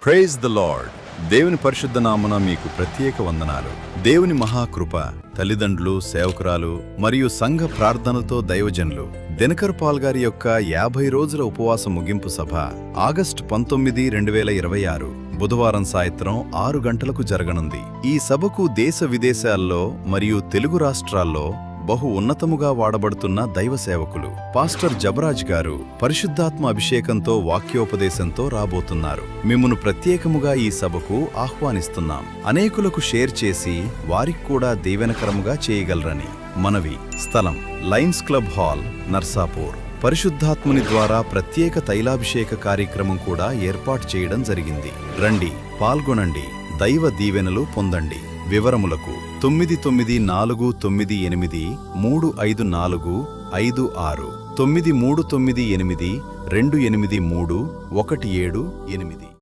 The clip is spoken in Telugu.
Praise the lord. దేవుని పరిశుద్ధ నామమున మీకు ప్రత్యేక వందనాలు. దేవుని మహాకృప, తల్లిదండ్రులు, సేవకురాలు మరియు సంఘ ప్రార్థనలతో దైవజనులు దినకర్ పాల్ గారి యొక్క 50 రోజుల ఉపవాస ముగింపు సభ ఆగస్టు 19, 2026 బుధవారం సాయంత్రం 6 గంటలకు జరగనుంది. ఈ సభకు దేశ విదేశాల్లో మరియు తెలుగు రాష్ట్రాల్లో బహు ఉన్నతముగా వాడబడుతున్న దైవ సేవకులు పాస్టర్ జబరాజ్ గారు పరిశుద్ధాత్మ అభిషేకంతో వాక్యోపదేశంతో రాబోతున్నారు. మిమ్మును ప్రత్యేకముగా ఈ సభకు ఆహ్వానిస్తున్నాం. అనేకులకు షేర్ చేసి వారికి కూడా దీవెనకరముగా చేయగలరని మనవి. స్థలం లయన్స్ క్లబ్ హాల్, నర్సాపూర్. పరిశుద్ధాత్ముని ద్వారా ప్రత్యేక తైలాభిషేక కార్యక్రమం కూడా ఏర్పాటు చేయడం జరిగింది. రండి, పాల్గొనండి, దైవ దీవెనలు పొందండి. వివరములకు 9948354546 9398283178.